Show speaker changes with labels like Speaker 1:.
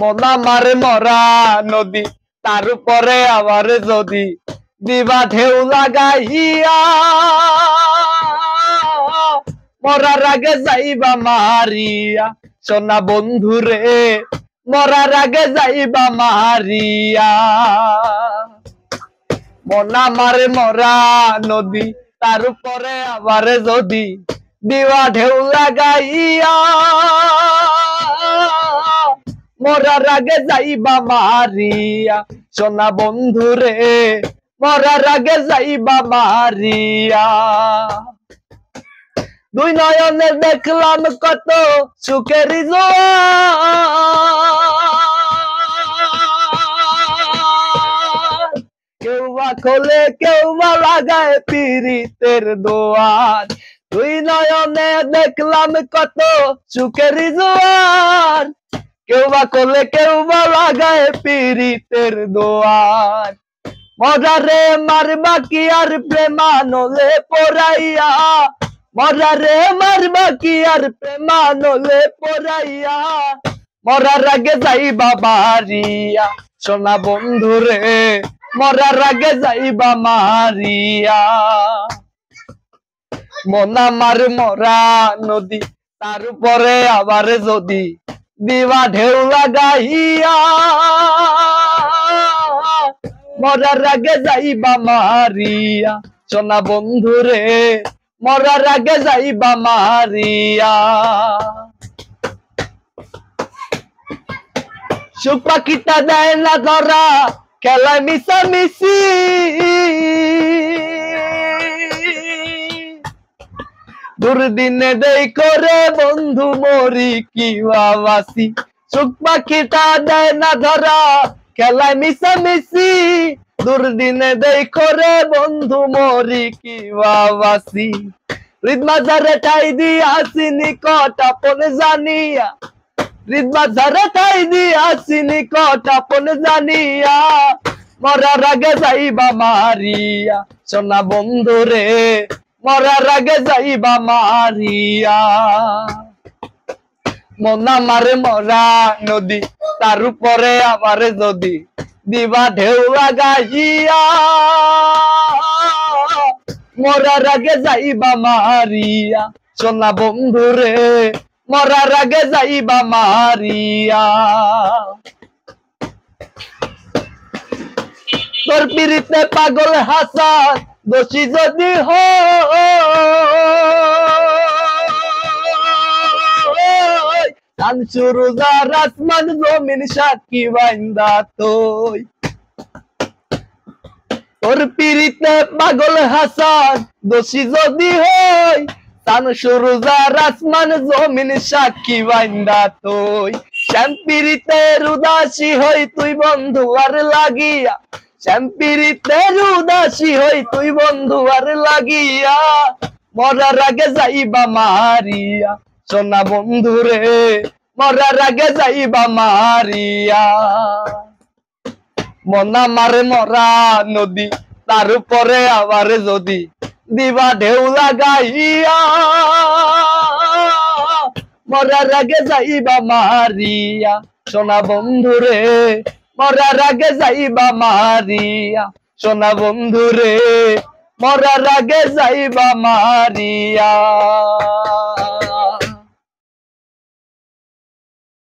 Speaker 1: মন আমার মরা নদী, তার উপরে আবার যদি দিবা ঢেউ লাগাইয়া, মরার আগে যাইবা মারিয়া, সোনা বন্ধুরে মরার আগে যাইবা মারিয়া। মন আমার মরা নদী, তার উপরে আবার যদি দিবা ঢেউ লাগাইয়া, মরার আগে যাইবা মারিয়া, সোনা বন্ধুরে মরার আগে যাইবা মারিয়া। দুই নয়নে দেখলাম কত সুখের জোয়ার, কেউ বা খোলে কেউ বা লাগায় পীড়িতের দোয়ার। দুই নয়নে দেখলাম কত সুখের জোয়ার, কেউ বা খোলে কেউ বা লাগায় পীড়িতের দোয়ার। মরারে মারবা কি আর প্রেমানলে পড়াইয়া, মরারে মারবা কি আর প্রেমানলে পড়াইয়া, মরার আগে যাইবা মারিয়া, সোনা বন্ধুরে মরার আগে যাইবা মারিয়া। মন আমার মরা নদী, তার উপরে আবার যদি দিবা ঢেউ লাগাইয়া, মরার আগে যাইবা মারিয়া, সোনা বন্ধুরে মরার আগে যাইবা মারিয়া। সুখ পাখিটা দেয় না ধরা, খেলায় মিশামিশি, দুর্দিনে দেই করে বন্ধু মরি কি বাবাসি। সুখ পাখিটা দেয় না ধরা, খেলায় মিশামিশি, দুর্দিনে দেই করে বন্ধু মরি কি বাবাসি। হৃদ মাঝারে ঠাই দিয়াছি নিকট আপন জানিয়া, হৃদ মাঝারে ঠাই দিয়াছি নিকট আপন জানিয়া, মরার আগে যাইবা মারিয়া, সোনা বন্ধুরে মরার আগে যাইবা মারিয়া। মন আমার মরা নদী, তার উপরে আবার যদি দিবা ঢেউ লাগাইয়া, মরার আগে যাইবা মারিয়া, সোনা বন্ধুরে মরার আগে যাইবা মারিয়া। তোর পিরিতে পাগল হাসান দোষী যদি হয়, চাঁদ রোজার আসমান জমিন সাক্ষী বাইন্দা তোই। তোর পিরিতে পাগল হাসান দোষী যদি হয়, চাঁদ রোজার আসমান জমিন সাক্ষী বাইন্দা তোই। শ্যাম পিরিতের উদাসী হই তুই বন্ধু আর লাগিয়া, শ্যাম পিরিতের উদাসী হই তুই বন্ধু আর লাগিয়া, মরার আগে যাইবা মারিয়া, সোনা বন্ধুরে মরার আগে যাইবা মারিয়া। মন আমার মরা নদী, তার উপরে আবার যদি দিবা ঢেউ লাগাইয়া, মরার আগে যাইবা মারিয়া, সোনা বন্ধুরে মরার আগে যাইবা মারিয়া, সোনা বন্ধুরে মরার আগে যাইবা মারিয়া।